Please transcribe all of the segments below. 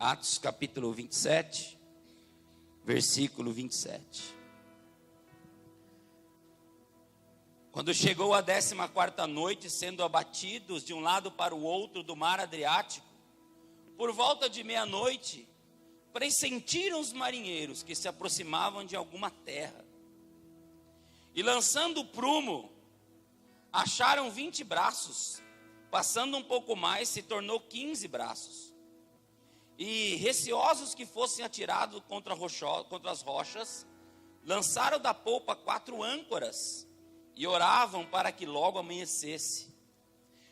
Atos capítulo 27, versículo 27. Quando chegou a 14ª noite, sendo abatidos de um lado para o outro do mar Adriático, por volta de meia-noite, pressentiram os marinheiros que se aproximavam de alguma terra. E lançando o prumo, acharam 20 braços, passando um pouco mais, se tornou 15 braços. E receosos que fossem atirados contra as rochas, lançaram da polpa 4 âncoras e oravam para que logo amanhecesse.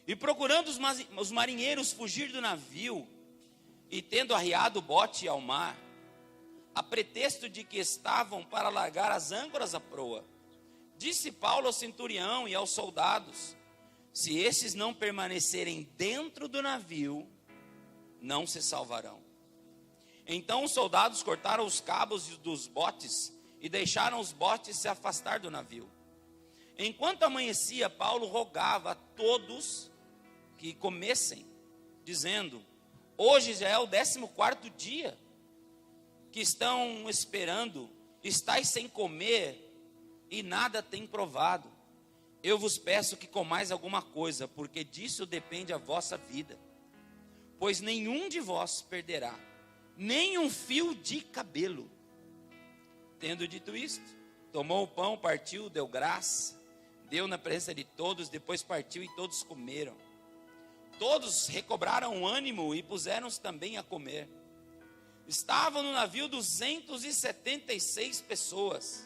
E procurando os marinheiros fugir do navio, e tendo arriado o bote ao mar, a pretexto de que estavam para largar as âncoras à proa, disse Paulo ao centurião e aos soldados: se estes não permanecerem dentro do navio, não se salvarão. Então os soldados cortaram os cabos dos botes e deixaram os botes se afastar do navio. Enquanto amanhecia, Paulo rogava a todos que comessem, dizendo: hoje já é o 14º dia que estão esperando, estáis sem comer e nada tem provado. Eu vos peço que comais alguma coisa, porque disso depende a vossa vida. Pois nenhum de vós perderá nem um fio de cabelo. Tendo dito isto, tomou o pão, partiu, deu graça, deu na presença de todos, depois partiu e todos comeram. Todos recobraram o ânimo e puseram-se também a comer. Estavam no navio 276 pessoas.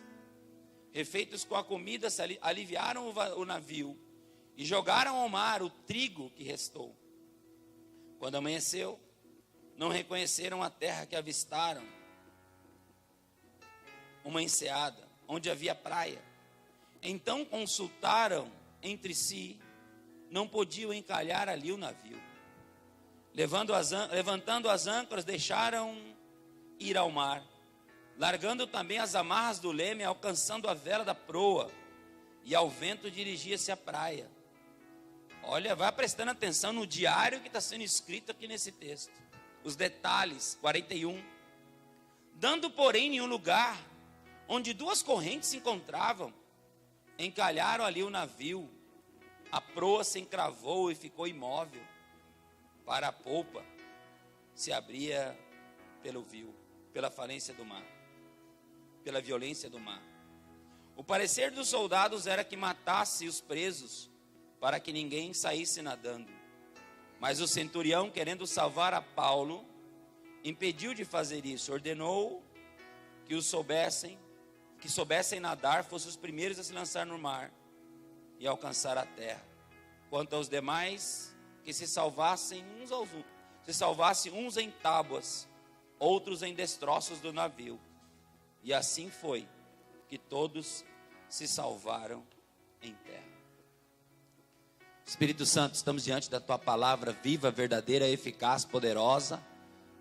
Refeitos com a comida, aliviaram o navio e jogaram ao mar o trigo que restou. Quando amanheceu, não reconheceram a terra que avistaram, uma enseada, onde havia praia. Então consultaram entre si, não podiam encalhar ali o navio. Levantando as âncoras, deixaram ir ao mar, largando também as amarras do leme, alcançando a vela da proa, e ao vento dirigia-se à praia. Olha, vai prestando atenção no diário que está sendo escrito aqui nesse texto. Os detalhes, 41. Dando, porém, em um lugar onde 2 correntes se encontravam, encalharam ali o navio. A proa se encravou e ficou imóvel. Para a polpa se abria pela falência do mar, pela violência do mar. O parecer dos soldados era que matasse os presos, para que ninguém saísse nadando. Mas o centurião, querendo salvar a Paulo, impediu de fazer isso. Ordenou que soubessem nadar, fossem os primeiros a se lançar no mar e alcançar a terra. Quanto aos demais, que se salvassem uns em tábuas, outros em destroços do navio. E assim foi que todos se salvaram em terra. Espírito Santo, estamos diante da Tua palavra viva, verdadeira, eficaz, poderosa.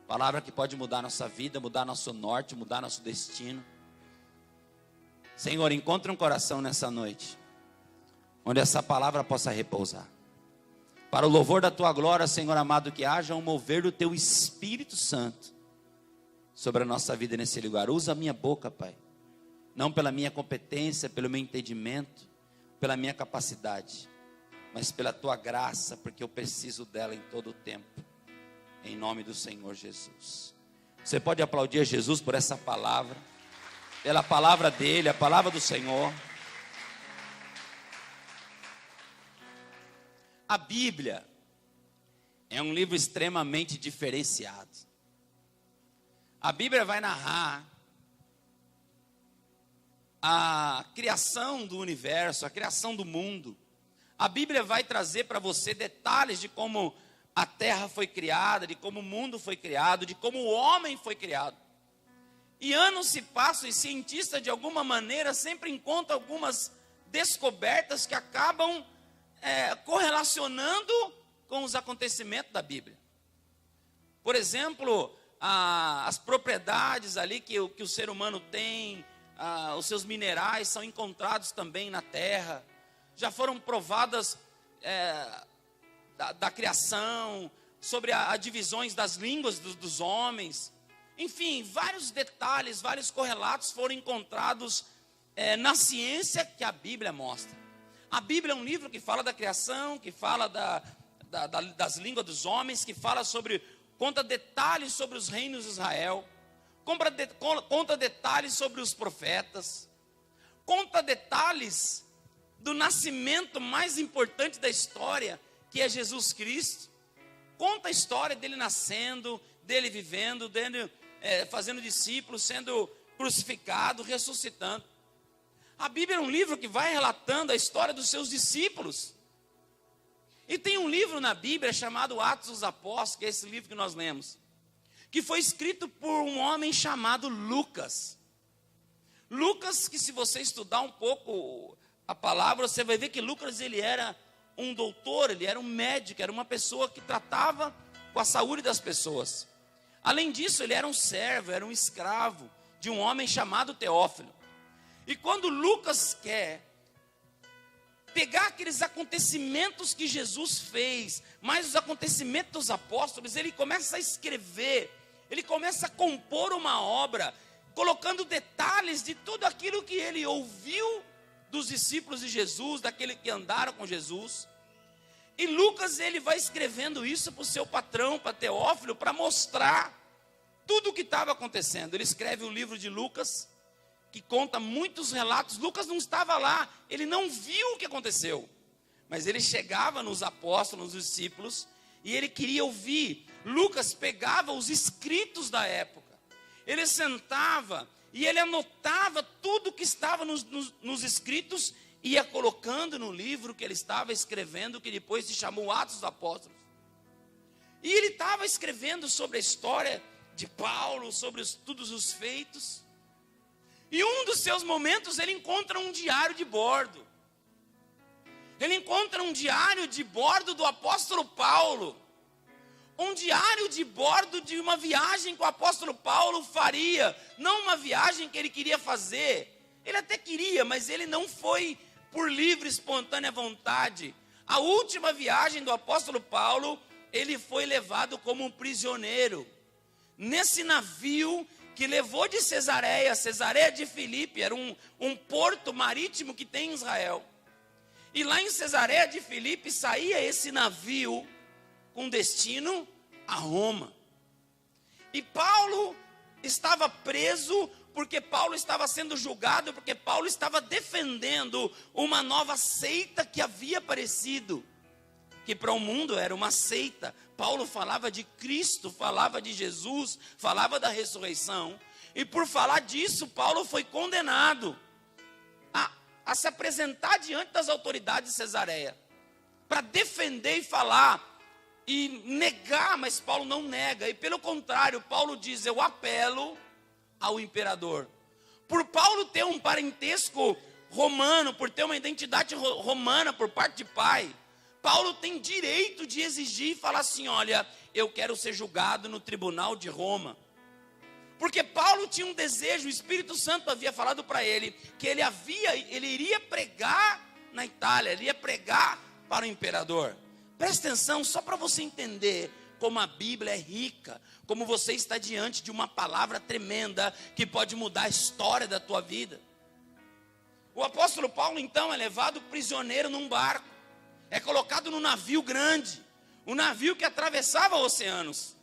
Palavra que pode mudar nossa vida, mudar nosso norte, mudar nosso destino. Senhor, encontra um coração nessa noite, onde essa palavra possa repousar. Para o louvor da Tua glória, Senhor amado, que haja um mover do Teu Espírito Santo sobre a nossa vida nesse lugar. Usa a minha boca, Pai. Não pela minha competência, pelo meu entendimento, pela minha capacidade, mas pela Tua graça, porque eu preciso dela em todo o tempo. Em nome do Senhor Jesus. Você pode aplaudir a Jesus por essa palavra, pela palavra dele, a palavra do Senhor. A Bíblia é um livro extremamente diferenciado. A Bíblia vai narrar a criação do universo, a criação do mundo. A Bíblia vai trazer para você detalhes de como a terra foi criada, de como o mundo foi criado, de como o homem foi criado. E anos se passam e cientistas, de alguma maneira, sempre encontram algumas descobertas que acabam correlacionando com os acontecimentos da Bíblia. Por exemplo, as propriedades ali que o ser humano tem, os seus minerais são encontrados também na terra. Já foram provadas da criação, sobre as divisões das línguas dos homens. Enfim, vários detalhes, vários correlatos foram encontrados na ciência que a Bíblia mostra. A Bíblia é um livro que fala da criação, que fala das línguas dos homens, que fala conta detalhes sobre os reinos de Israel, conta detalhes sobre os profetas, conta detalhes do nascimento mais importante da história, que é Jesus Cristo. Conta a história dele nascendo, dele vivendo, dele fazendo discípulos, sendo crucificado, ressuscitando. A Bíblia é um livro que vai relatando a história dos seus discípulos. E tem um livro na Bíblia chamado Atos dos Apóstolos, que é esse livro que nós lemos, que foi escrito por um homem chamado Lucas. Lucas, que se você estudar um pouco a palavra, você vai ver que Lucas, ele era um doutor, ele era um médico, era uma pessoa que tratava com a saúde das pessoas. Além disso, ele era um servo, era um escravo de um homem chamado Teófilo. E quando Lucas quer pegar aqueles acontecimentos que Jesus fez, mais os acontecimentos dos apóstolos, ele começa a escrever, ele começa a compor uma obra, colocando detalhes de tudo aquilo que ele ouviu dos discípulos de Jesus, daqueles que andaram com Jesus. E Lucas, ele vai escrevendo isso para o seu patrão, para Teófilo, para mostrar tudo o que estava acontecendo. Ele escreve o livro de Lucas, que conta muitos relatos. Lucas não estava lá, ele não viu o que aconteceu, mas ele chegava nos apóstolos, nos discípulos, e ele queria ouvir. Lucas pegava os escritos da época, ele sentava e ele anotava tudo que estava nos escritos, e ia colocando no livro que ele estava escrevendo, que depois se chamou Atos dos Apóstolos. E ele estava escrevendo sobre a história de Paulo, sobre todos os feitos. E um dos seus momentos, ele encontra um diário de bordo. Ele encontra um diário de bordo do apóstolo Paulo. Um diário de bordo de uma viagem que o apóstolo Paulo faria. Não uma viagem que ele queria fazer. Ele até queria, mas ele não foi por livre, espontânea vontade. A última viagem do apóstolo Paulo, ele foi levado como um prisioneiro. Nesse navio que levou de Cesareia de Filipe, era um porto marítimo que tem em Israel. E lá em Cesareia de Filipe saía esse navio com destino a Roma. E Paulo estava preso porque Paulo estava sendo julgado, porque Paulo estava defendendo uma nova seita que havia aparecido, que para o mundo era uma seita. Paulo falava de Cristo, falava de Jesus, falava da ressurreição, e por falar disso, Paulo foi condenado a se apresentar diante das autoridades de Cesareia, para defender e falar, e negar, mas Paulo não nega, e pelo contrário, Paulo diz: eu apelo ao imperador. Por Paulo ter um parentesco romano, por ter uma identidade romana por parte de pai, Paulo tem direito de exigir e falar assim: olha, eu quero ser julgado no tribunal de Roma. Porque Paulo tinha um desejo, o Espírito Santo havia falado para ele, que ele iria pregar na Itália, ele ia pregar para o imperador. Presta atenção, só para você entender como a Bíblia é rica, como você está diante de uma palavra tremenda, que pode mudar a história da tua vida. O apóstolo Paulo então é levado prisioneiro num barco, é colocado num navio grande, um navio que atravessava oceanos,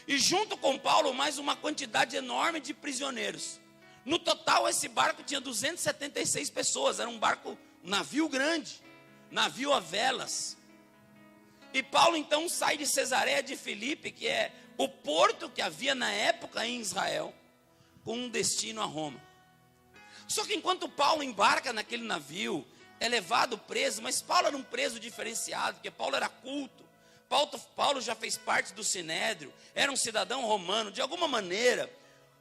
e junto com Paulo mais uma quantidade enorme de prisioneiros. No total esse barco tinha 276 pessoas, era um navio grande, navio a velas. E Paulo então sai de Cesareia de Filipe, que é o porto que havia na época em Israel, com um destino a Roma. Só que enquanto Paulo embarca naquele navio, é levado preso, mas Paulo era um preso diferenciado, porque Paulo era culto. Paulo já fez parte do Sinédrio, era um cidadão romano. De alguma maneira,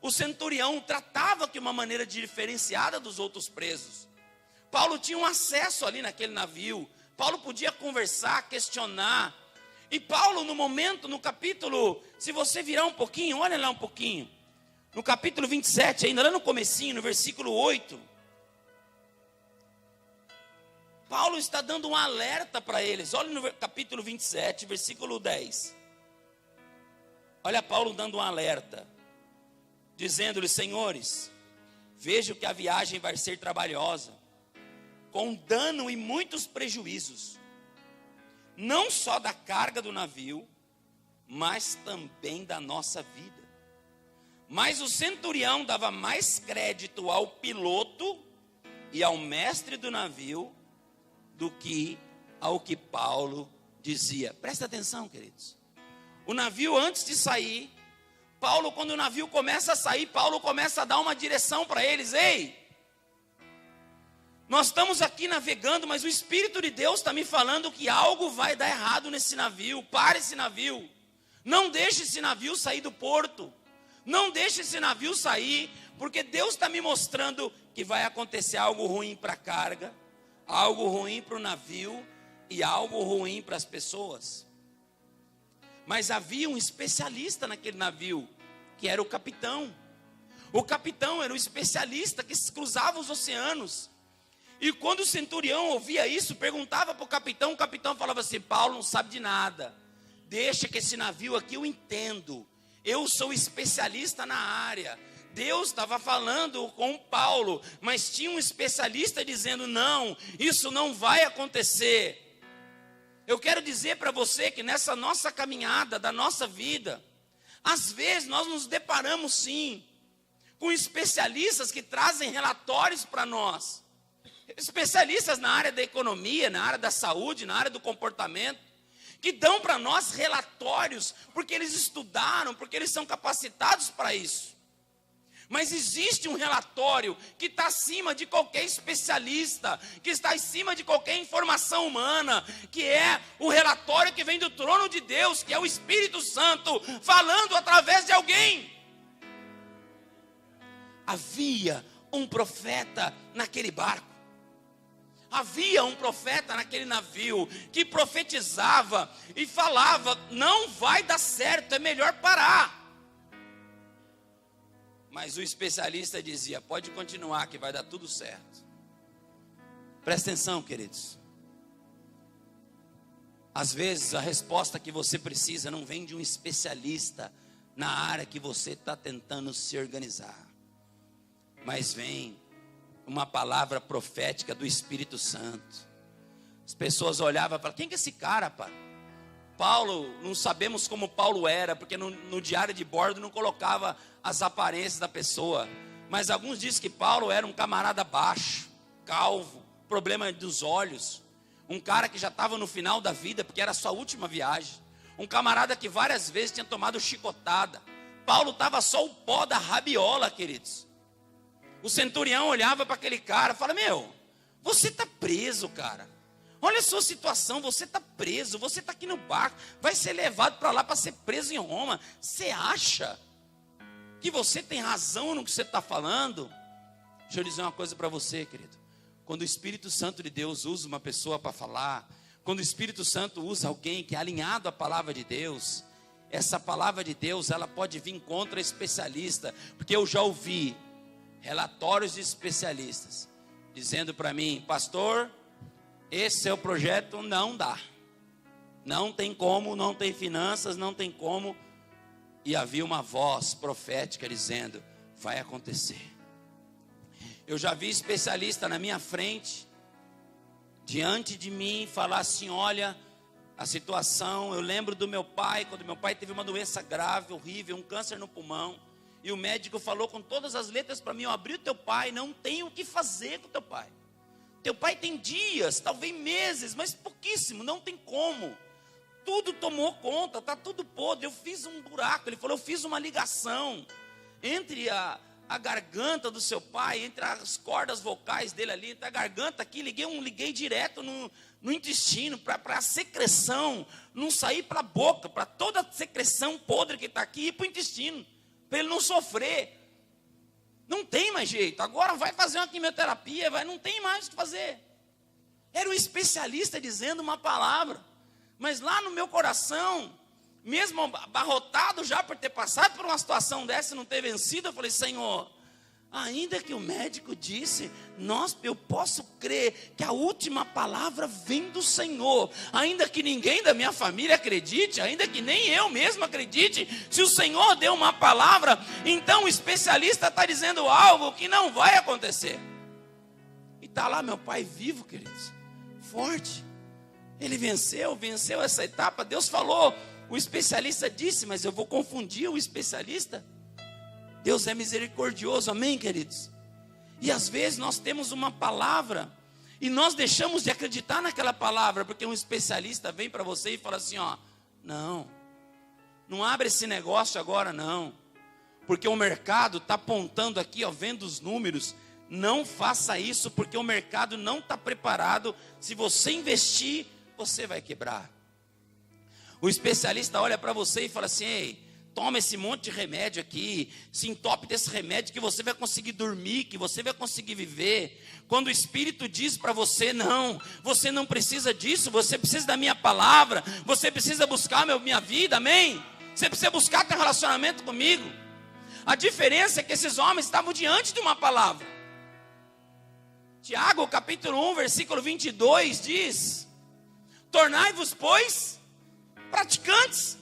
o centurião tratava de uma maneira diferenciada dos outros presos. Paulo tinha um acesso ali naquele navio. Paulo podia conversar, questionar. E Paulo, no capítulo, se você virar um pouquinho, olha lá um pouquinho. No capítulo 27, ainda lá no comecinho, no versículo 8. Paulo está dando um alerta para eles. Olha no capítulo 27, versículo 10. Olha Paulo dando um alerta, dizendo-lhes: senhores, vejo que a viagem vai ser trabalhosa, com dano e muitos prejuízos, não só da carga do navio, mas também da nossa vida. Mas o centurião dava mais crédito ao piloto e ao mestre do navio do que ao que Paulo dizia. Presta atenção, queridos. O navio, antes de sair, Paulo, quando o navio começa a sair, Paulo começa a dar uma direção para eles. Ei, nós estamos aqui navegando, mas o Espírito de Deus está me falando que algo vai dar errado nesse navio. Pare esse navio. Não deixe esse navio sair do porto. Não deixe esse navio sair, porque Deus está me mostrando que vai acontecer algo ruim para a carga, algo ruim para o navio e algo ruim para as pessoas. Mas havia um especialista naquele navio, que era o capitão. O capitão era o especialista que cruzava os oceanos. E quando o centurião ouvia isso, perguntava para o capitão falava assim: Paulo não sabe de nada, deixa que esse navio aqui eu entendo, eu sou especialista na área. Deus estava falando com Paulo, mas tinha um especialista dizendo: não, isso não vai acontecer. Eu quero dizer para você que nessa nossa caminhada da nossa vida, às vezes nós nos deparamos sim com especialistas que trazem relatórios para nós, especialistas na área da economia, na área da saúde, na área do comportamento, que dão para nós relatórios, porque eles estudaram, porque eles são capacitados para isso. Mas existe um relatório que está acima de qualquer especialista, que está acima de qualquer informação humana, que é o relatório que vem do trono de Deus, que é o Espírito Santo, falando através de alguém. Havia um profeta naquele barco. Havia um profeta naquele navio que profetizava e falava: não vai dar certo, é melhor parar. Mas o especialista dizia: pode continuar que vai dar tudo certo. Presta atenção, queridos. Às vezes a resposta que você precisa não vem de um especialista na área que você está tentando se organizar, mas vem uma palavra profética do Espírito Santo. As pessoas olhavam e falavam: quem que é esse cara, pai? Paulo, não sabemos como Paulo era, porque no diário de bordo não colocava as aparências da pessoa, mas alguns dizem que Paulo era um camarada baixo, calvo, problema dos olhos, um cara que já estava no final da vida, porque era a sua última viagem, um camarada que várias vezes tinha tomado chicotada. Paulo estava só o pó da rabiola, queridos. O centurião olhava para aquele cara e falava: meu, você está preso, cara. Olha a sua situação, você está preso, você está aqui no barco, vai ser levado para lá para ser preso em Roma. Você acha que você tem razão no que você está falando? Deixa eu dizer uma coisa para você, querido. Quando o Espírito Santo de Deus usa uma pessoa para falar, quando o Espírito Santo usa alguém que é alinhado à palavra de Deus, essa palavra de Deus, ela pode vir contra especialista, porque eu já ouvi relatórios de especialistas dizendo para mim: pastor, esse seu projeto não dá, não tem como, não tem finanças, não tem como. E havia uma voz profética dizendo: vai acontecer. Eu já vi especialista na minha frente, diante de mim, falar assim: olha, a situação, eu lembro do meu pai, quando meu pai teve uma doença grave, horrível, um câncer no pulmão, e o médico falou com todas as letras para mim: eu abri o teu pai, não tem o que fazer com o teu pai. Teu pai tem dias, talvez meses, mas pouquíssimo, não tem como. Tudo tomou conta, está tudo podre. Eu fiz um buraco, ele falou: eu fiz uma ligação entre a garganta do seu pai, entre as cordas vocais dele ali, entre a garganta aqui, liguei direto no intestino, para a secreção não sair para a boca, para toda a secreção podre que está aqui ir para o intestino, para ele não sofrer. Não tem mais jeito, agora vai fazer uma quimioterapia, não tem mais o que fazer. Era um especialista dizendo uma palavra, mas lá no meu coração, mesmo abarrotado já por ter passado por uma situação dessa e não ter vencido, eu falei: Senhor, Ainda que o médico disse, eu posso crer que a última palavra vem do Senhor. Ainda que ninguém da minha família acredite, ainda que nem eu mesmo acredite, se o Senhor deu uma palavra, então o especialista está dizendo algo que não vai acontecer. E está lá meu pai vivo, queridos, forte. Ele venceu essa etapa. Deus falou, o especialista disse, mas eu vou confundir o especialista? Deus é misericordioso, amém, queridos? E às vezes nós temos uma palavra e nós deixamos de acreditar naquela palavra, porque um especialista vem para você e fala assim, ó, não abre esse negócio agora não, porque o mercado está apontando aqui, ó, vendo os números, não faça isso, porque o mercado não está preparado, se você investir, você vai quebrar. O especialista olha para você e fala assim, ei, toma esse monte de remédio aqui, se entope desse remédio que você vai conseguir dormir, que você vai conseguir viver. Quando o Espírito diz para você, não, você não precisa disso, você precisa da minha palavra, você precisa buscar minha vida, amém? Você precisa buscar teu relacionamento comigo. A diferença é que esses homens estavam diante de uma palavra. Tiago, capítulo 1, versículo 22 diz, tornai-vos, pois, praticantes,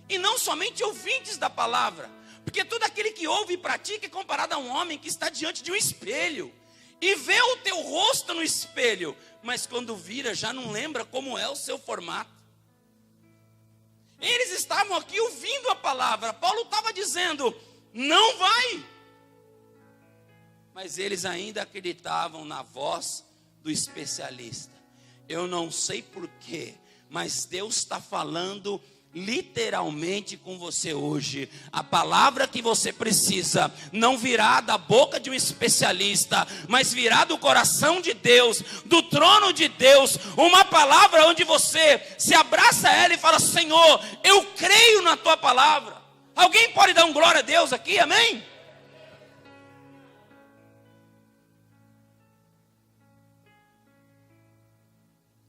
e não somente ouvintes da palavra, porque todo aquele que ouve e pratica é comparado a um homem que está diante de um espelho, e vê o teu rosto no espelho, mas quando vira já não lembra como é o seu formato. Eles estavam aqui ouvindo a palavra, Paulo estava dizendo, não vai, mas eles ainda acreditavam na voz do especialista. Eu não sei porquê, mas Deus está falando literalmente com você hoje. A palavra que você precisa não virá da boca de um especialista, mas virá do coração de Deus, do trono de Deus. Uma palavra onde você se abraça a ela e fala, Senhor, eu creio na tua palavra. Alguém pode dar um glória a Deus aqui, amém?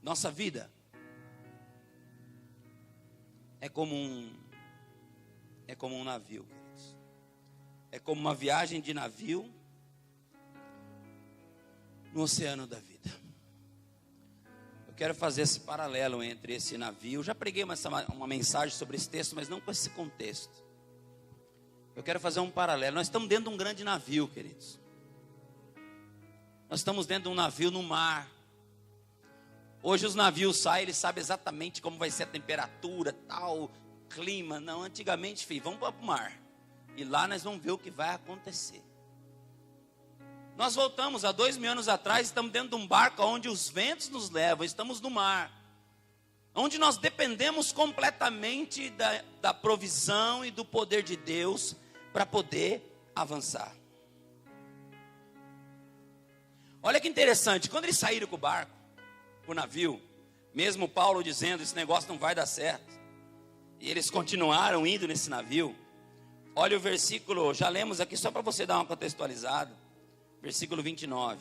Nossa vida é como um navio, queridos. É como uma viagem de navio no oceano da vida. Eu quero fazer esse paralelo entre esse navio. Já preguei uma mensagem sobre esse texto, mas não com esse contexto. Eu quero fazer um paralelo. Nós estamos dentro de um grande navio, queridos. Nós estamos dentro de um navio no mar. Hoje os navios saem, eles sabem exatamente como vai ser a temperatura, tal, clima. Não, antigamente, filho, vamos para o mar. E lá nós vamos ver o que vai acontecer. Nós voltamos há 2000 anos atrás, estamos dentro de um barco onde os ventos nos levam, estamos no mar. Onde nós dependemos completamente da provisão e do poder de Deus para poder avançar. Olha que interessante, quando eles saíram com o barco, o navio, mesmo Paulo dizendo, esse negócio não vai dar certo, e eles continuaram indo nesse navio. Olha o versículo, já lemos aqui só para você dar uma contextualizada, versículo 29.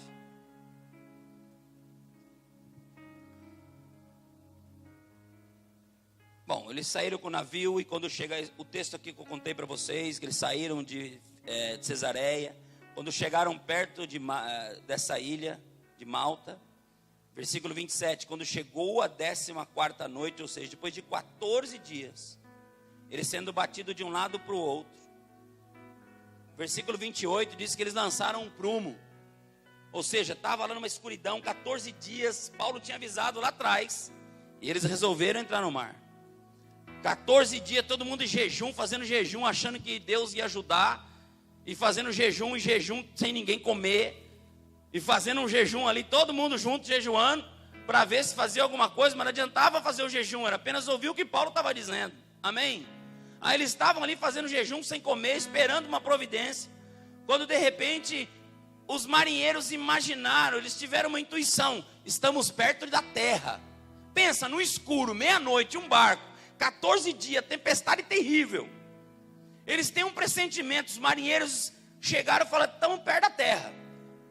Bom, eles saíram com o navio, e quando chega o texto aqui que eu contei para vocês, que eles saíram de Cesareia, quando chegaram perto dessa ilha de Malta, versículo 27, quando chegou a 14ª noite, ou seja, depois de 14 dias, eles sendo batidos de um lado para o outro. Versículo 28 diz que eles lançaram um prumo, ou seja, estava lá numa escuridão, 14 dias, Paulo tinha avisado lá atrás, e eles resolveram entrar no mar. 14 dias, todo mundo em jejum, fazendo jejum, achando que Deus ia ajudar, e fazendo jejum sem ninguém comer, e fazendo um jejum ali, todo mundo junto, jejuando, para ver se fazia alguma coisa, mas não adiantava fazer o jejum, era apenas ouvir o que Paulo estava dizendo, amém? Aí eles estavam ali fazendo jejum sem comer, esperando uma providência, quando de repente, os marinheiros imaginaram, eles tiveram uma intuição, estamos perto da terra, pensa, no escuro, meia-noite, um barco, 14 dias, tempestade terrível, eles têm um pressentimento, os marinheiros chegaram e falaram, estamos perto da terra,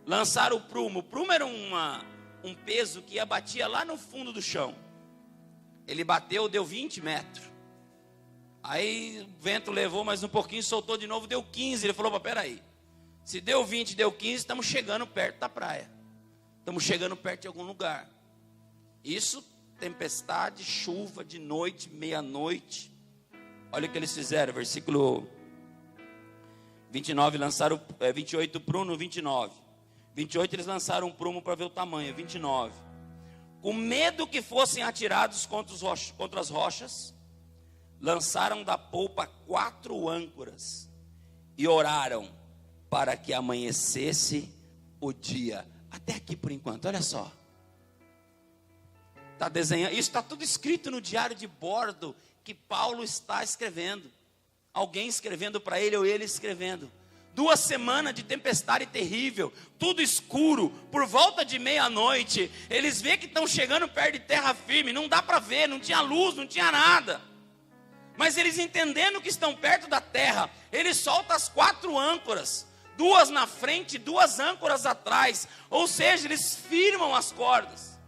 lançaram o prumo era um peso que batia lá no fundo do chão, ele bateu, deu 20 metros, aí o vento levou mais um pouquinho, soltou de novo, deu 15, ele falou, peraí, Se deu 20, deu 15, estamos chegando perto da praia. Estamos chegando perto de algum lugar. Isso, tempestade, chuva, de noite, meia-noite. Olha o que eles fizeram, versículo 29, lançaram 28 prumo, 29. 28 eles lançaram um prumo para ver o tamanho, 29. Com medo que fossem atirados contra as rochas, lançaram da polpa 4 âncoras e oraram para que amanhecesse o dia. Até aqui por enquanto, olha só. Está desenhando, isso está tudo escrito no diário de bordo que Paulo está escrevendo. Alguém escrevendo para ele ou ele escrevendo. 2 semanas de tempestade terrível, tudo escuro, por volta de meia-noite, eles veem que estão chegando perto de terra firme, não dá para ver, não tinha luz, não tinha nada. Mas eles entendendo que estão perto da terra, eles soltam as 4 âncoras, 2 na frente, 2 âncoras atrás, ou seja, eles firmam as cordas,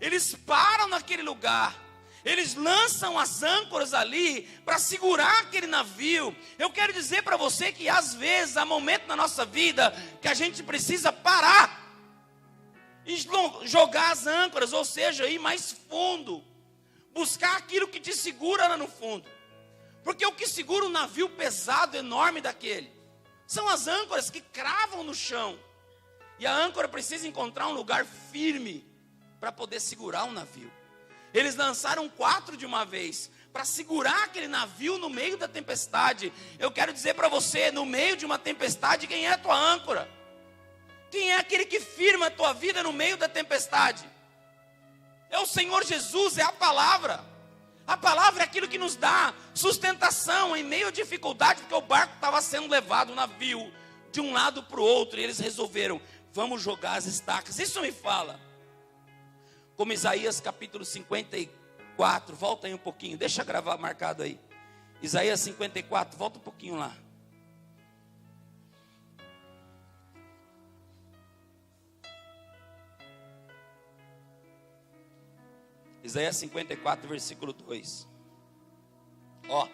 eles param naquele lugar, eles lançam as âncoras ali para segurar aquele navio. Eu quero dizer para você que às vezes há momentos na nossa vida que a gente precisa parar e jogar as âncoras, ou seja, ir mais fundo, buscar aquilo que te segura lá no fundo. Porque o que segura um navio pesado, enorme daquele, são as âncoras que cravam no chão. E a âncora precisa encontrar um lugar firme para poder segurar um navio. Eles lançaram 4 de uma vez, para segurar aquele navio no meio da tempestade. Eu quero dizer para você, no meio de uma tempestade, quem é a tua âncora? Quem é aquele que firma a tua vida no meio da tempestade? É o Senhor Jesus, é a palavra. A palavra é aquilo que nos dá sustentação em meio à dificuldade, porque o barco estava sendo levado, o navio, de um lado para o outro, e eles resolveram, vamos jogar as estacas. Isso me fala. Como Isaías capítulo 54, volta aí um pouquinho, deixa gravar marcado aí. Isaías 54, volta um pouquinho lá. Isaías 54, versículo 2. Ó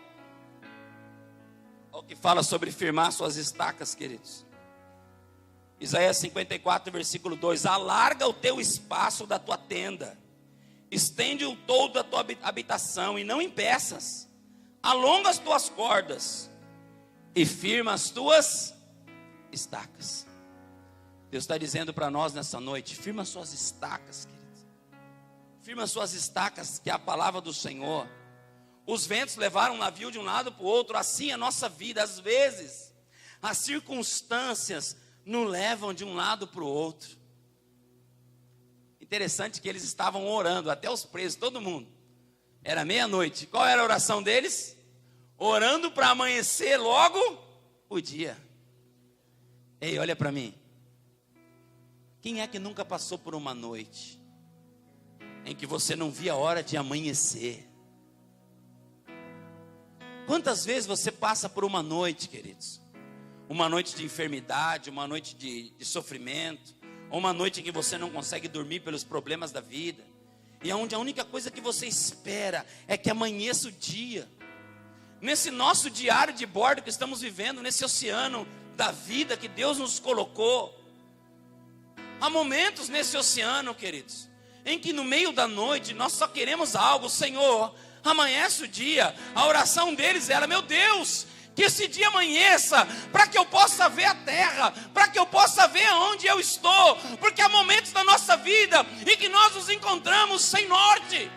o que fala sobre firmar suas estacas, queridos. Isaías 54, versículo 2. Alarga o teu espaço da tua tenda, estende o todo da tua habitação, e não impeças. Alonga as tuas cordas, e firma as tuas estacas. Deus está dizendo para nós nessa noite, firma suas estacas, queridos. Firma suas estacas, que é a palavra do Senhor. Os ventos levaram o navio de um lado para o outro, assim é a nossa vida. Às vezes, as circunstâncias nos levam de um lado para o outro. Interessante que eles estavam orando, até os presos, todo mundo. Era meia-noite. Qual era a oração deles? Orando para amanhecer logo o dia. Ei, olha para mim. Quem é que nunca passou por uma noite em que você não via a hora de amanhecer? Quantas vezes você passa por uma noite, queridos? Uma noite de enfermidade, uma noite de sofrimento, ou uma noite em que você não consegue dormir pelos problemas da vida, e onde a única coisa que você espera é que amanheça o dia. Nesse nosso diário de bordo que estamos vivendo, nesse oceano da vida que Deus nos colocou, há momentos nesse oceano, queridos, em que no meio da noite nós só queremos algo. Senhor, amanhece o dia. A oração deles era, meu Deus, que esse dia amanheça, para que eu possa ver a terra, para que eu possa ver onde eu estou, porque há momentos da nossa vida em que nós nos encontramos sem norte,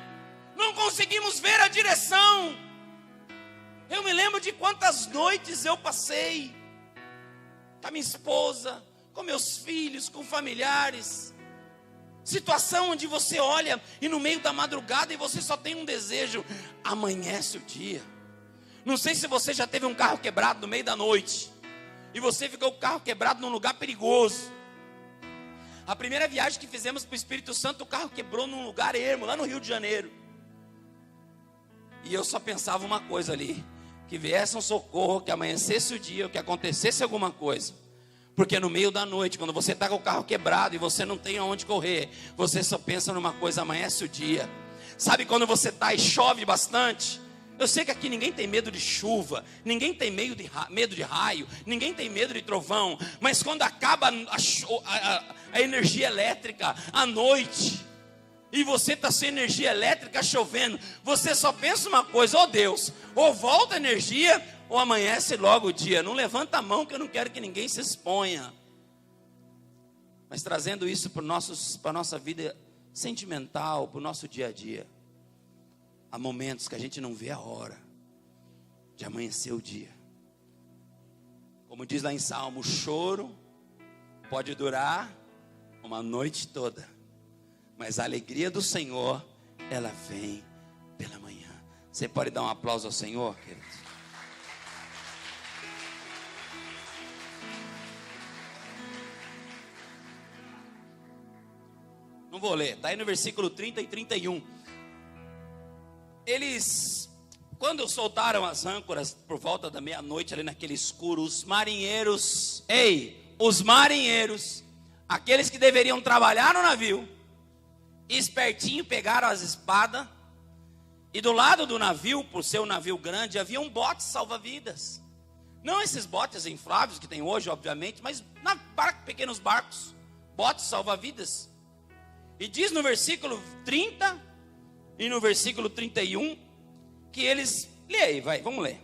não conseguimos ver a direção. Eu me lembro de quantas noites eu passei com a minha esposa, com meus filhos, com familiares, situação onde você olha e no meio da madrugada e você só tem um desejo, amanhece o dia. Não sei se você já teve um carro quebrado no meio da noite e você ficou com o carro quebrado num lugar perigoso. A primeira viagem que fizemos para o Espírito Santo, o carro quebrou num lugar ermo, lá no Rio de Janeiro. E eu só pensava uma coisa ali, que viesse um socorro, que amanhecesse o dia, que acontecesse alguma coisa. Porque no meio da noite, quando você está com o carro quebrado e você não tem aonde correr, você só pensa numa coisa, amanhece o dia. Sabe quando você está e chove bastante? Eu sei que aqui ninguém tem medo de chuva, ninguém tem medo de raio, ninguém tem medo de trovão, mas quando acaba a energia elétrica à noite, e você está sem energia elétrica chovendo, você só pensa uma coisa: oh Deus, ou volta a energia, ou amanhece logo o dia. Não levanta a mão que eu não quero que ninguém se exponha. Mas trazendo isso para a nossa vida sentimental, para o nosso dia a dia. Há momentos que a gente não vê a hora de amanhecer o dia. Como diz lá em Salmo, o choro pode durar uma noite toda, mas a alegria do Senhor, ela vem pela manhã. Você pode dar um aplauso ao Senhor, querido? Não vou ler, está aí no versículo 30 e 31. Eles, quando soltaram as âncoras por volta da meia-noite, ali naquele escuro, os marinheiros, aqueles que deveriam trabalhar no navio, espertinho, pegaram as espadas, e do lado do navio, por ser um navio grande, havia um bote salva-vidas. Não esses botes infláveis que tem hoje, obviamente, mas pequenos barcos, botes salva-vidas. E diz no versículo 30 e no versículo 31 que eles... Lê aí, vamos ler.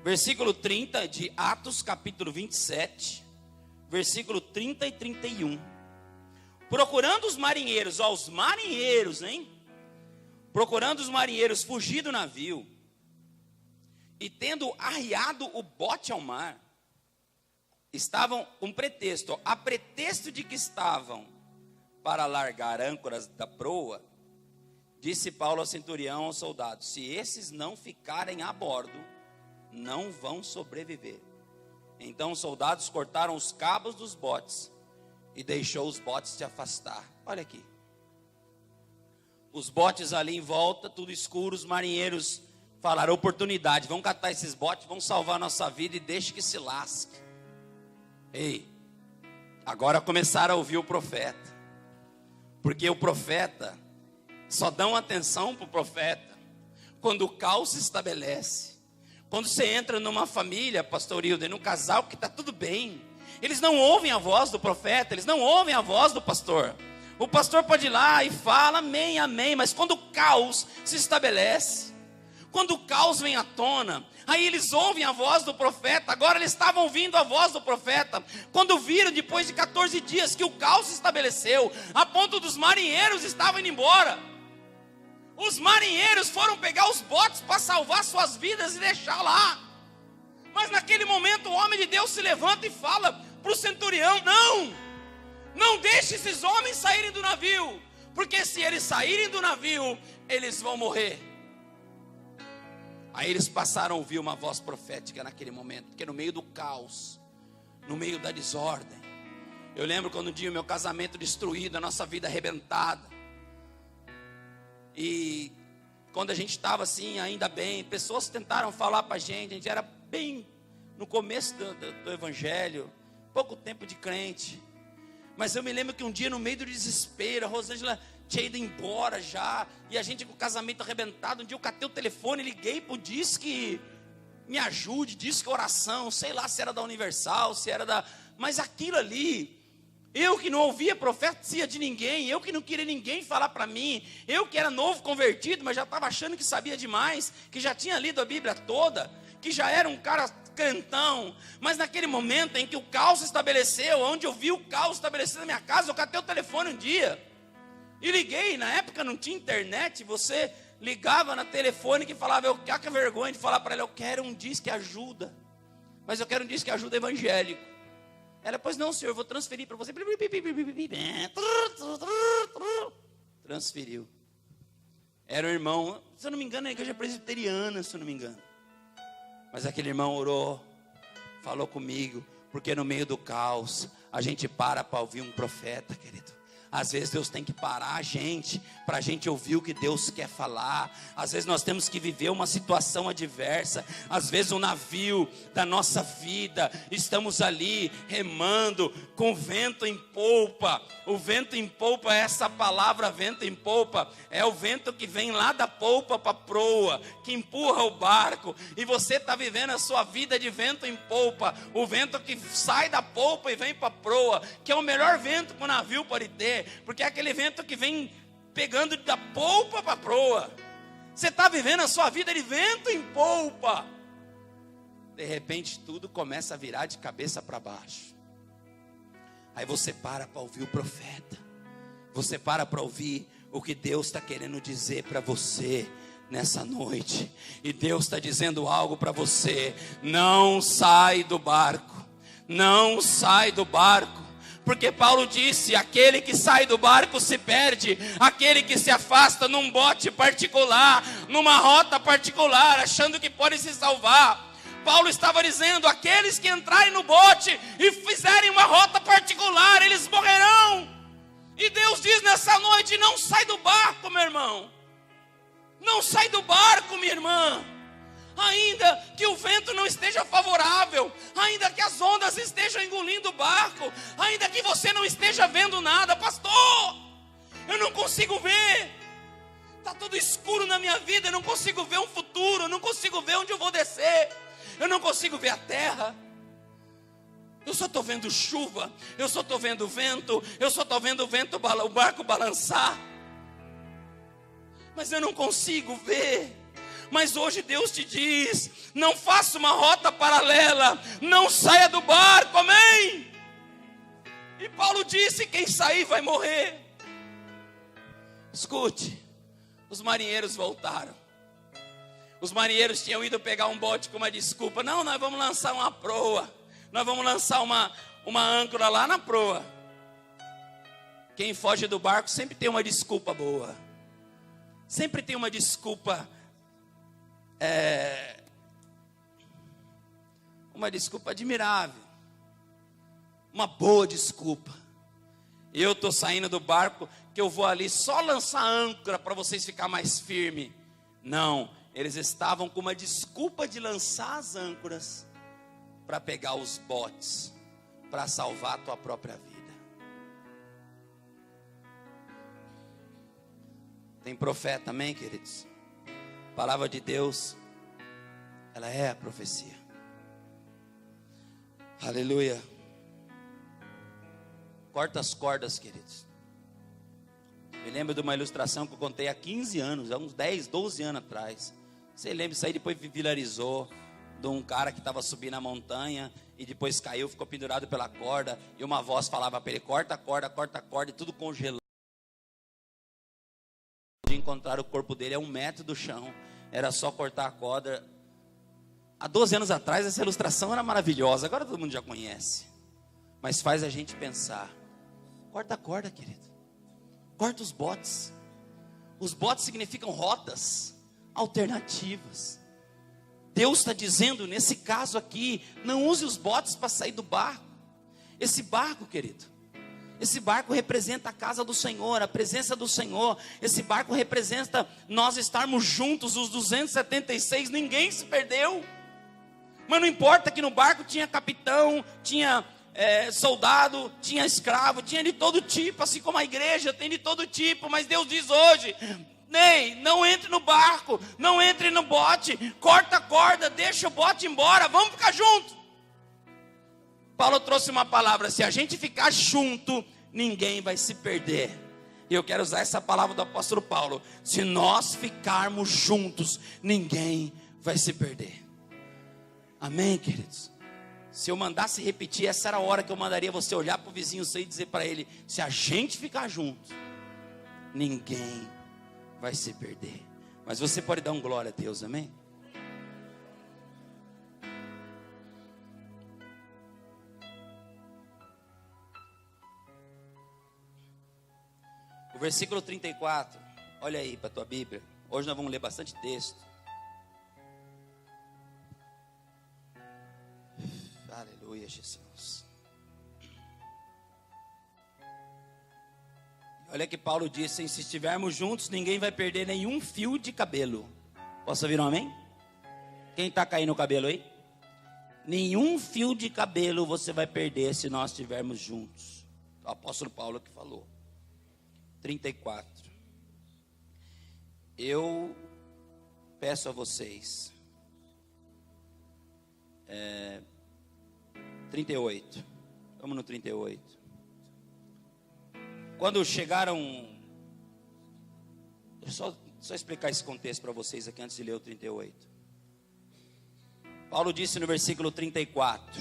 Versículo 30 de Atos, capítulo 27, versículo 30 e 31. Procurando os marinheiros, procurando os marinheiros fugir do navio, e tendo arriado o bote ao mar, estavam com pretexto, a pretexto de que estavam para largar âncoras da proa, disse Paulo ao centurião, aos soldados: se esses não ficarem a bordo, não vão sobreviver. Então os soldados cortaram os cabos dos botes e deixou os botes se afastar. Olha aqui, os botes ali em volta, tudo escuro. Os marinheiros falaram: oportunidade, vamos catar esses botes, vamos salvar a nossa vida e deixe que se lasque. Ei, agora começaram a ouvir o profeta, porque o profeta, só dão atenção para o profeta quando o caos se estabelece. Quando você entra numa família, pastor Hilder, num casal que está tudo bem, eles não ouvem a voz do profeta, eles não ouvem a voz do pastor. O pastor pode ir lá e fala amém, amém, mas quando o caos se estabelece, quando o caos vem à tona, aí eles ouvem a voz do profeta. Agora eles estavam ouvindo a voz do profeta, quando viram depois de 14 dias que o caos se estabeleceu, a ponto dos marinheiros estavam indo embora. Os marinheiros foram pegar os botes para salvar suas vidas e deixar lá. Mas naquele momento o homem de Deus se levanta e fala para o centurião: não deixe esses homens saírem do navio, porque se eles saírem do navio, eles vão morrer. Aí eles passaram a ouvir uma voz profética naquele momento, porque no meio do caos, no meio da desordem, eu lembro quando um dia o meu casamento destruído, a nossa vida arrebentada, e quando a gente estava assim, ainda bem, pessoas tentaram falar para a gente era bem no começo do evangelho, pouco tempo de crente, mas eu me lembro que um dia no meio do desespero, a Rosângela tinha ido embora já, e a gente com o casamento arrebentado, um dia eu catei o telefone, liguei para o Disque Me Ajude, Disque Oração, sei lá se era da Universal, se era da... Mas aquilo ali, eu que não ouvia profecia de ninguém, eu que não queria ninguém falar para mim, eu que era novo convertido, mas já estava achando que sabia demais, que já tinha lido a Bíblia toda, que já era um cara crentão, mas naquele momento em que o caos se estabeleceu, onde eu vi o caos estabelecido na minha casa, eu catei o telefone um dia, e liguei. Na época não tinha internet, você ligava na telefone que falava, eu quero que vergonha de falar para ela, eu quero um disque ajuda, mas eu quero um disque ajuda evangélico. Ela: pois não, senhor, eu vou transferir para você. Transferiu. Era um irmão, se eu não me engano, na igreja presbiteriana, se eu não me engano. Mas aquele irmão orou, falou comigo, porque no meio do caos, a gente para ouvir um profeta, querido. Às vezes Deus tem que parar a gente, para a gente ouvir o que Deus quer falar. Às vezes nós temos que viver uma situação adversa. Às vezes o navio da nossa vida, estamos ali remando com vento em polpa. O vento em polpa, essa palavra vento em polpa, é o vento que vem lá da polpa para a proa, que empurra o barco. E você está vivendo a sua vida de vento em polpa, o vento que sai da polpa e vem para a proa, que é o melhor vento que o navio pode ter, porque é aquele vento que vem pegando da polpa para a proa. Você está vivendo a sua vida de vento em polpa. De repente tudo começa a virar de cabeça para baixo. Aí você para ouvir o profeta. Você para ouvir o que Deus está querendo dizer para você nessa noite. E Deus está dizendo algo para você. Não sai do barco. Não sai do barco. Porque Paulo disse, aquele que sai do barco se perde. Aquele que se afasta num bote particular, numa rota particular, achando que pode se salvar. Paulo estava dizendo, aqueles que entrarem no bote e fizerem uma rota particular, eles morrerão. E Deus diz nessa noite, não sai do barco, meu irmão. Não sai do barco, minha irmã. Ainda que o vento não esteja favorável, ainda que as ondas estejam engolindo o barco, ainda que você não esteja vendo nada, pastor, eu não consigo ver. Está tudo escuro na minha vida, eu não consigo ver um futuro, eu não consigo ver onde eu vou descer. Eu não consigo ver a terra. Eu só estou vendo chuva. Eu só estou vendo vento. Eu só estou vendo o barco balançar. Mas eu não consigo ver. Mas hoje Deus te diz, não faça uma rota paralela. Não saia do barco, amém? E Paulo disse, quem sair vai morrer. Escute, os marinheiros voltaram. Os marinheiros tinham ido pegar um bote com uma desculpa. Não, nós vamos lançar uma proa. Nós vamos lançar uma âncora lá na proa. Quem foge do barco sempre tem uma desculpa boa. Sempre tem uma desculpa. Uma desculpa admirável. Uma boa desculpa. Eu estou saindo do barco, que eu vou ali só lançar âncora para vocês ficar mais firme. Não. Eles estavam com uma desculpa de lançar as âncoras para pegar os botes, para salvar a tua própria vida. Tem profeta, amém, queridos? A palavra de Deus, ela é a profecia. Aleluia. Corta as cordas, queridos. Me lembro de uma ilustração que eu contei há 15 anos, há uns 10, 12 anos atrás. Você lembra, isso aí depois viralizou, de um cara que estava subindo a montanha, e depois caiu, ficou pendurado pela corda, e uma voz falava para ele, corta a corda, e tudo congelando. De encontrar o corpo dele a 1 metro do chão, era só cortar a corda. Há 12 anos atrás essa ilustração era maravilhosa, agora todo mundo já conhece. Mas faz a gente pensar, corta a corda, querido. Corta os botes. Os botes significam rotas alternativas. Deus está dizendo nesse caso aqui, não use os botes para sair do barco. Esse barco, querido, esse barco representa a casa do Senhor, a presença do Senhor. Esse barco representa nós estarmos juntos, os 276, ninguém se perdeu. Mas não importa que no barco tinha capitão, tinha soldado, tinha escravo, tinha de todo tipo, assim como a igreja tem de todo tipo. Mas Deus diz hoje, Ney, não entre no barco, não entre no bote, corta a corda, deixa o bote embora, vamos ficar juntos. Paulo trouxe uma palavra, se a gente ficar junto, ninguém vai se perder. E eu quero usar essa palavra do apóstolo Paulo, se nós ficarmos juntos, ninguém vai se perder. Amém, queridos? Se eu mandasse repetir, essa era a hora que eu mandaria você olhar para o vizinho seu e dizer para ele, se a gente ficar junto, ninguém vai se perder. Mas você pode dar um glória a Deus, amém? O versículo 34, olha aí para a tua Bíblia. Hoje nós vamos ler bastante texto. Aleluia, Jesus. Olha que Paulo disse, se estivermos juntos, ninguém vai perder nenhum fio de cabelo. Posso ouvir um amém? Quem está caindo o cabelo aí? Nenhum fio de cabelo você vai perder se nós estivermos juntos. O apóstolo Paulo que falou. 34. Eu peço a vocês. 38. Vamos no 38. Quando chegaram... Deixa eu só explicar esse contexto para vocês aqui antes de ler o 38. Paulo disse no versículo 34.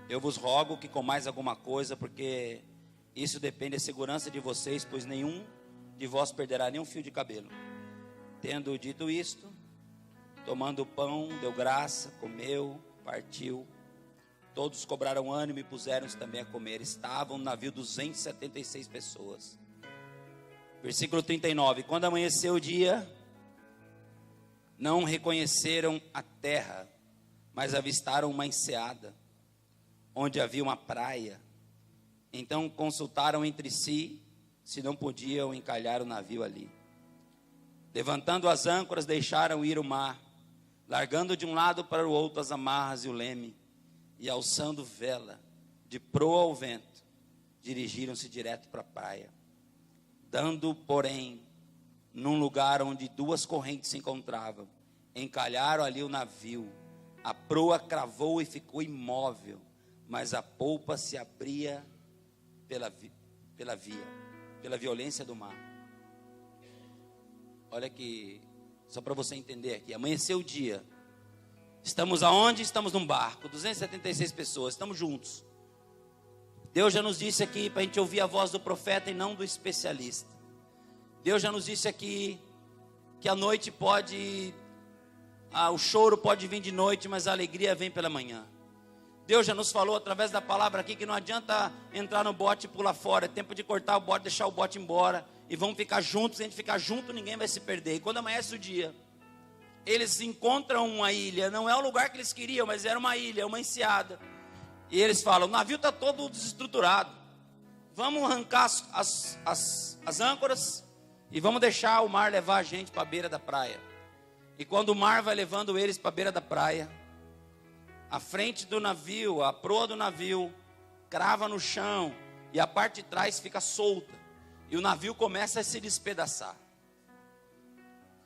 Eu vos rogo que comais alguma coisa, porque isso depende da segurança de vocês, pois nenhum de vós perderá nenhum fio de cabelo. Tendo dito isto, tomando o pão, deu graça, comeu, partiu. Todos cobraram ânimo e puseram-se também a comer. Estavam no navio 276 pessoas. Versículo 39. Quando amanheceu o dia, não reconheceram a terra, mas avistaram uma enseada, onde havia uma praia. Então consultaram entre si, se não podiam encalhar o navio ali. Levantando as âncoras, deixaram ir o mar, largando de um lado para o outro as amarras e o leme, e alçando vela, de proa ao vento, dirigiram-se direto para a praia. Dando, porém, num lugar onde duas correntes se encontravam, encalharam ali o navio. A proa cravou e ficou imóvel, mas a polpa se abria pela violência do mar. Olha que, só para você entender aqui, amanheceu o dia. Estamos aonde? Estamos num barco, 276 pessoas, estamos juntos. Deus já nos disse aqui para a gente ouvir a voz do profeta e não do especialista. Deus já nos disse aqui que a noite pode, o choro pode vir de noite, mas a alegria vem pela manhã. Deus já nos falou através da palavra aqui que não adianta entrar no bote e pular fora. É tempo de cortar o bote, deixar o bote embora e vamos ficar juntos. Se a gente ficar junto, ninguém vai se perder. E quando amanhece o dia, eles encontram uma ilha, não é o lugar que eles queriam, mas era uma ilha, uma enseada. E eles falam, o navio está todo desestruturado, vamos arrancar as âncoras e vamos deixar o mar levar a gente para a beira da praia. E quando o mar vai levando eles para a beira da praia, a frente do navio, a proa do navio, crava no chão e a parte de trás fica solta. E o navio começa a se despedaçar.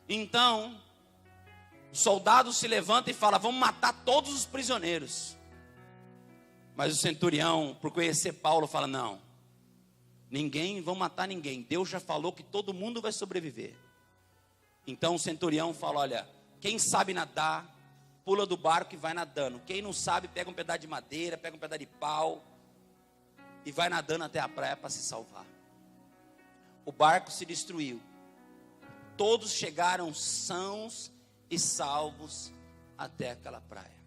Então, o soldado se levanta e fala, vamos matar todos os prisioneiros. Mas o centurião, por conhecer Paulo, fala, não, vão matar ninguém. Deus já falou que todo mundo vai sobreviver. Então o centurião fala, olha, quem sabe nadar, pula do barco e vai nadando. Quem não sabe, pega um pedaço de madeira, pega um pedaço de pau e vai nadando até a praia para se salvar. O barco se destruiu. Todos chegaram sãos e salvos até aquela praia.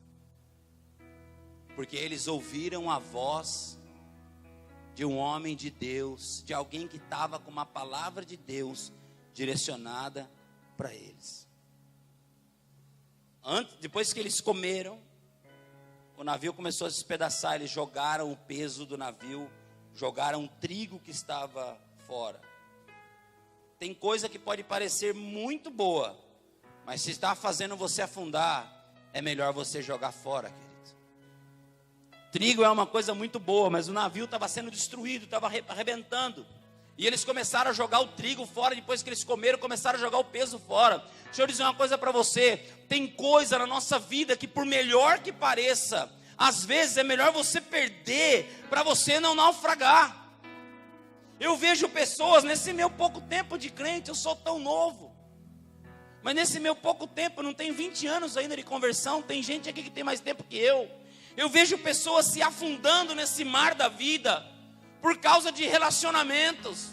Porque eles ouviram a voz de um homem de Deus, de alguém que estava com uma palavra de Deus direcionada para eles. Depois que eles comeram, o navio começou a se despedaçar. Eles jogaram o peso do navio, jogaram o trigo que estava fora. Tem coisa que pode parecer muito boa, mas se está fazendo você afundar, é melhor você jogar fora, querido. Trigo é uma coisa muito boa, mas o navio estava sendo destruído, estava arrebentando. E eles começaram a jogar o trigo fora, depois que eles comeram, começaram a jogar o peso fora. Deixa eu dizer uma coisa para você, tem coisa na nossa vida que por melhor que pareça, às vezes é melhor você perder, para você não naufragar. Eu vejo pessoas, nesse meu pouco tempo de crente, eu sou tão novo, mas nesse meu pouco tempo, eu não tenho 20 anos ainda de conversão, tem gente aqui que tem mais tempo que eu vejo pessoas se afundando nesse mar da vida, por causa de relacionamentos.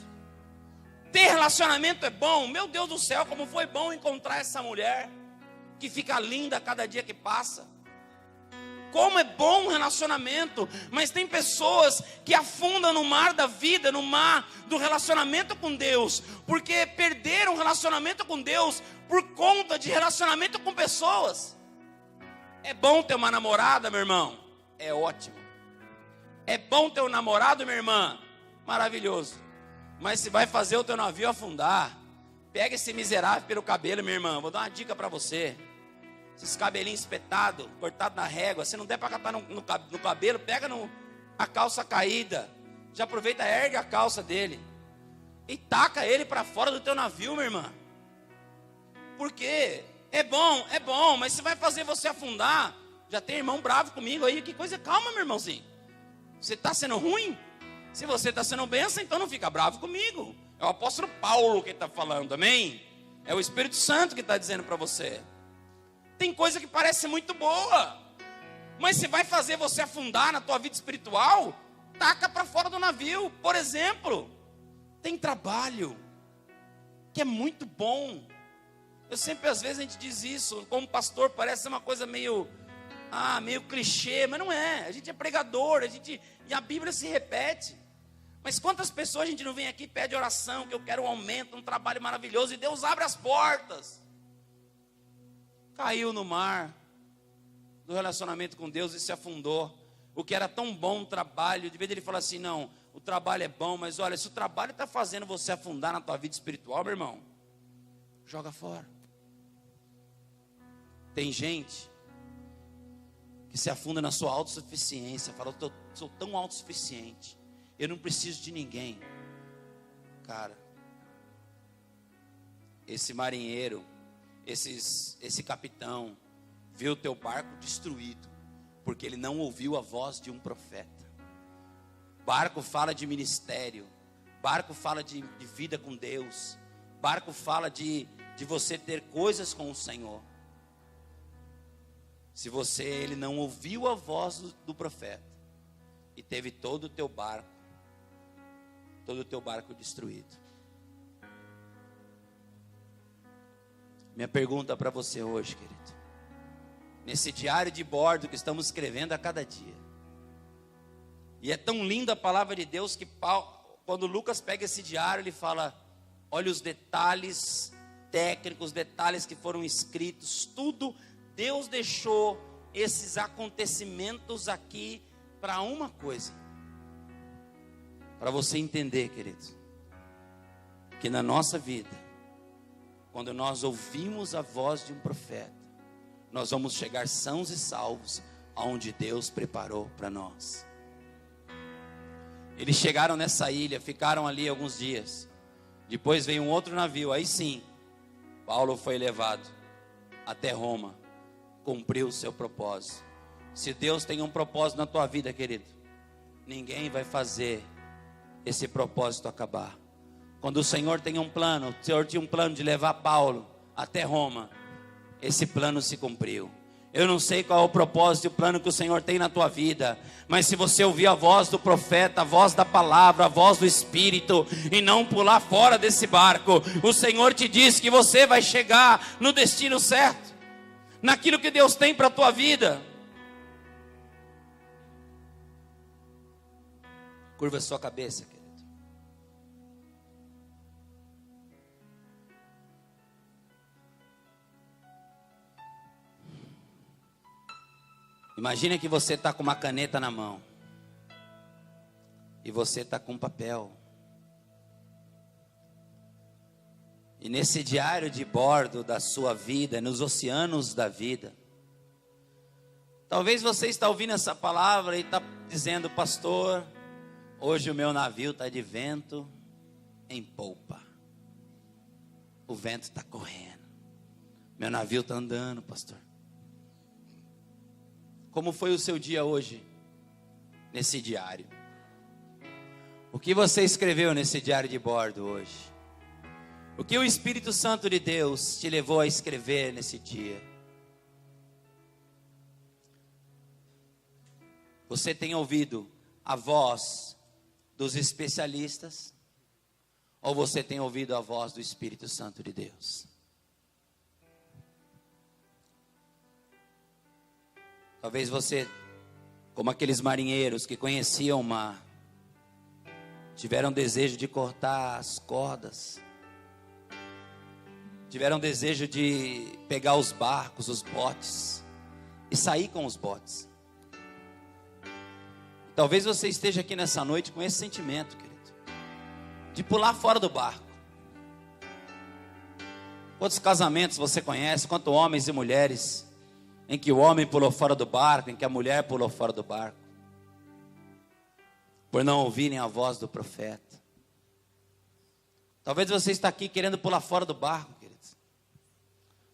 Ter relacionamento é bom, meu Deus do céu, como foi bom encontrar essa mulher, que fica linda a cada dia que passa. Como é bom um relacionamento, mas tem pessoas que afundam no mar da vida, no mar do relacionamento com Deus, porque perderam o relacionamento com Deus por conta de relacionamento com pessoas. É bom ter uma namorada, meu irmão, é ótimo. É bom ter um namorado, minha irmã? Maravilhoso. Mas se vai fazer o teu navio afundar, pega esse miserável pelo cabelo, minha irmã. Vou dar uma dica para você. Esses cabelinhos espetados, cortados na régua. Se não der para catar no cabelo, pega a calça caída. Já aproveita, ergue a calça dele e taca ele para fora do teu navio, minha irmã. Por quê? É bom, mas se vai fazer você afundar. Já tem irmão bravo comigo aí. Que coisa, calma, meu irmãozinho. Você está sendo ruim? Se você está sendo bênção, então não fica bravo comigo. É o apóstolo Paulo que está falando, amém? É o Espírito Santo que está dizendo para você. Tem coisa que parece muito boa, mas se vai fazer você afundar na tua vida espiritual, taca para fora do navio. Por exemplo, tem trabalho que é muito bom. Eu sempre, às vezes, a gente diz isso, como pastor, parece uma coisa meio clichê, mas não é. A gente é pregador, e a Bíblia se repete. Mas quantas pessoas a gente não vem aqui e pede oração, que eu quero um aumento, um trabalho maravilhoso, e Deus abre as portas. Caiu no mar do relacionamento com Deus e se afundou. O que era tão bom o trabalho, de vez ele falar assim, não, o trabalho é bom, mas olha, se o trabalho está fazendo você afundar na tua vida espiritual, meu irmão, joga fora. Tem gente que se afunda na sua autossuficiência, fala, eu sou tão autossuficiente, eu não preciso de ninguém. Cara, esse marinheiro, esse capitão, viu o teu barco destruído, porque ele não ouviu a voz de um profeta. Barco fala de ministério, barco fala de vida com Deus, barco fala de você ter coisas com o Senhor. Se ele não ouviu a voz do profeta e teve todo o teu barco destruído. Minha pergunta para você hoje, querido, nesse diário de bordo que estamos escrevendo a cada dia, e é tão linda a palavra de Deus que quando Lucas pega esse diário, ele fala, olha os detalhes técnicos, os detalhes que foram escritos, tudo. Deus deixou esses acontecimentos aqui para uma coisa, para você entender, querido, que na nossa vida, quando nós ouvimos a voz de um profeta, nós vamos chegar sãos e salvos aonde Deus preparou para nós. Eles chegaram nessa ilha, ficaram ali alguns dias, depois veio um outro navio, aí sim, Paulo foi levado até Roma, cumpriu o seu propósito. Se Deus tem um propósito na tua vida, querido, ninguém vai fazer esse propósito acabar. Quando o Senhor tem um plano, o Senhor tinha um plano de levar Paulo até Roma, esse plano se cumpriu. Eu não sei qual é o propósito e o plano que o Senhor tem na tua vida, mas se você ouvir a voz do profeta, a voz da palavra, a voz do Espírito, e não pular fora desse barco, o Senhor te diz que você vai chegar no destino certo, naquilo que Deus tem para a tua vida. Curva a sua cabeça, querido. Imagina que você está com uma caneta na mão e você está com um papel. E nesse diário de bordo da sua vida, nos oceanos da vida, talvez você está ouvindo essa palavra e está dizendo, pastor, hoje o meu navio está de vento em polpa. O vento está correndo. Meu navio está andando, pastor. Como foi o seu dia hoje, nesse diário? O que você escreveu nesse diário de bordo hoje? O que o Espírito Santo de Deus te levou a escrever nesse dia? Você tem ouvido a voz dos especialistas? Ou você tem ouvido a voz do Espírito Santo de Deus? Talvez você, como aqueles marinheiros que conheciam o mar, tiveram desejo de cortar as cordas, tiveram desejo de pegar os barcos, os botes, e sair com os botes. Talvez você esteja aqui nessa noite com esse sentimento, querido, de pular fora do barco. Quantos casamentos você conhece, quantos homens e mulheres, em que o homem pulou fora do barco, em que a mulher pulou fora do barco, por não ouvirem a voz do profeta. Talvez você está aqui querendo pular fora do barco, querido,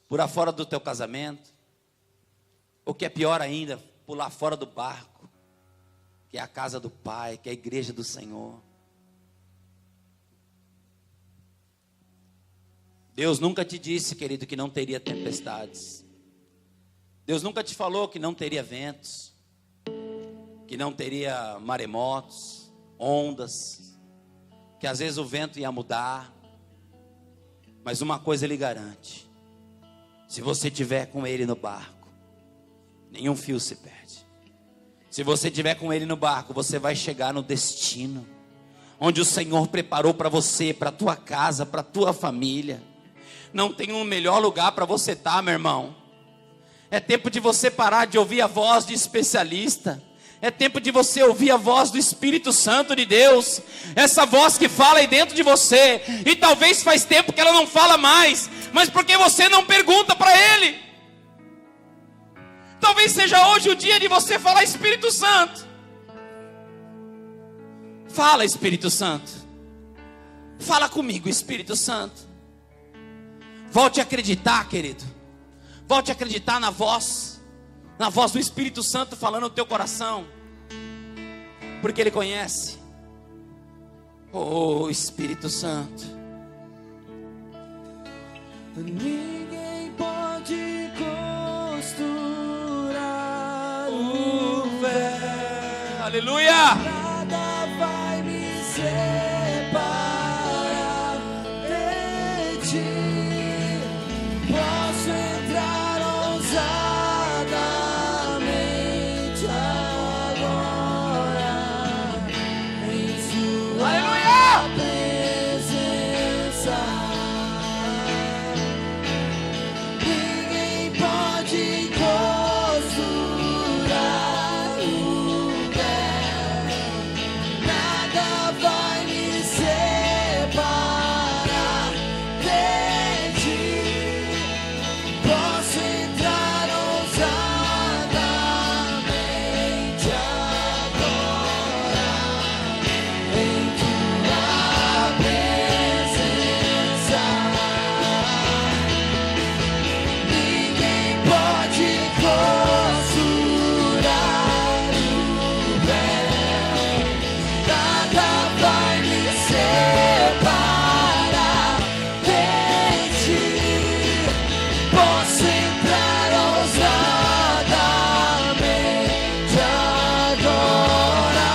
pular fora do teu casamento, ou que é pior ainda, pular fora do barco, que é a casa do Pai, que é a igreja do Senhor. Deus nunca te disse, querido, que não teria tempestades. Deus nunca te falou que não teria ventos, que não teria maremotos, ondas, que às vezes o vento ia mudar. Mas uma coisa Ele garante: se você estiver com Ele no barco, nenhum fio se perde. Se você estiver com Ele no barco, você vai chegar no destino onde o Senhor preparou para você, para a tua casa, para a tua família. Não tem um melhor lugar para você estar, meu irmão. É tempo de você parar de ouvir a voz de especialista. É tempo de você ouvir a voz do Espírito Santo de Deus. Essa voz que fala aí dentro de você. E talvez faz tempo que ela não fala mais, mas porque você não pergunta para Ele. Talvez seja hoje o dia de você falar: Espírito Santo, fala, Espírito Santo, fala comigo, Espírito Santo. Volte a acreditar, querido. Volte a acreditar na voz do Espírito Santo falando no teu coração, porque Ele conhece. Oh, Espírito Santo. Ninguém pode costurar o véu. Aleluia. Nada vai me separar de ti. Posso entrar ousadamente agora em sua presença. Ninguém pode costurar o véu. Nada vai me separar de ti. Posso entrar ousadamente agora em tua presença. Ninguém pode costurar o véu. Nada vai me separar de ti. Posso entrar ousadamente agora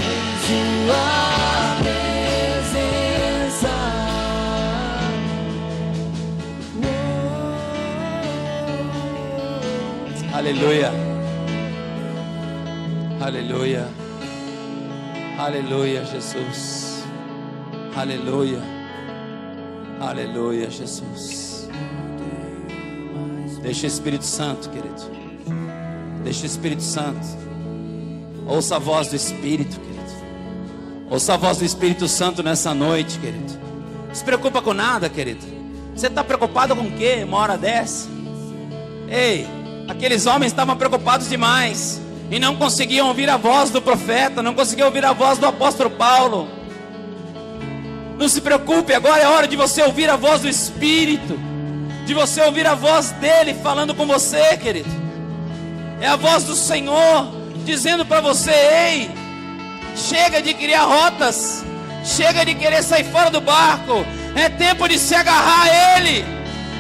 em sua presença. Aleluia. Aleluia. Aleluia, Jesus. Aleluia. Aleluia, Jesus. Deixa o Espírito Santo, querido. Deixa o Espírito Santo. Ouça a voz do Espírito, querido. Ouça a voz do Espírito Santo nessa noite, querido. Não se preocupa com nada, querido. Você está preocupado com o quê? Uma hora dessa? Ei, aqueles homens estavam preocupados demais e não conseguiam ouvir a voz do profeta, não conseguiam ouvir a voz do apóstolo Paulo. Não se preocupe, agora é hora de você ouvir a voz do Espírito, de você ouvir a voz dele falando com você, querido. É a voz do Senhor dizendo para você: ei, chega de criar rotas, chega de querer sair fora do barco. É tempo de se agarrar a Ele,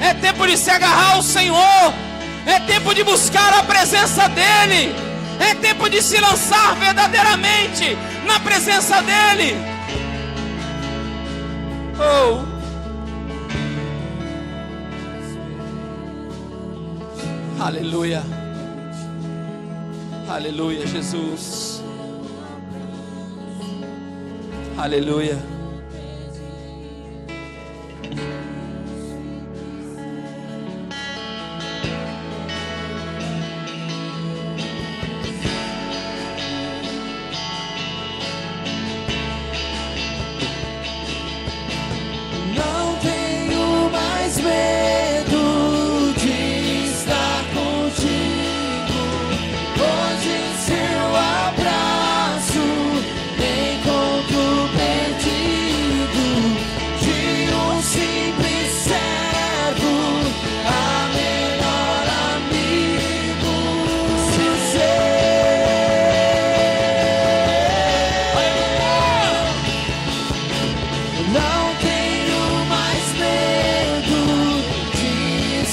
é tempo de se agarrar ao Senhor, é tempo de buscar a presença dEle, é tempo de se lançar verdadeiramente na presença dEle. Oh, aleluia, aleluia, Jesus, aleluia.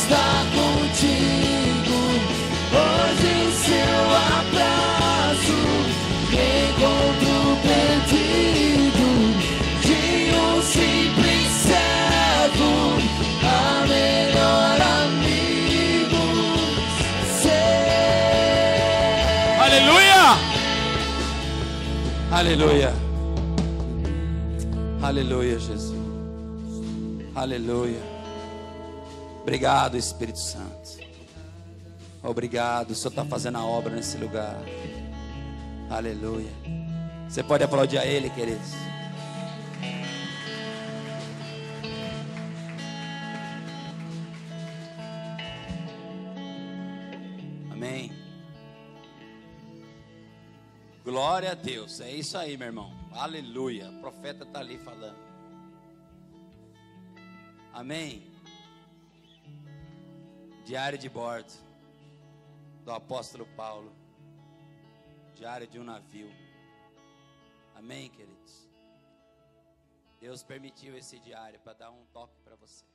estar contigo. Hoje em seu abraço encontro perdido de um simples servo, a melhor amigo ser. Aleluia! Aleluia! Aleluia, Jesus. Aleluia. Obrigado, Espírito Santo. Obrigado, o Senhor está fazendo a obra nesse lugar. Aleluia. Você pode aplaudir a Ele, queridos. Amém. Glória a Deus. É isso aí, meu irmão. Aleluia. O profeta está ali falando. Amém. Diário de bordo do apóstolo Paulo. Diário de um navio. Amém, queridos? Deus permitiu esse diário para dar um toque para você.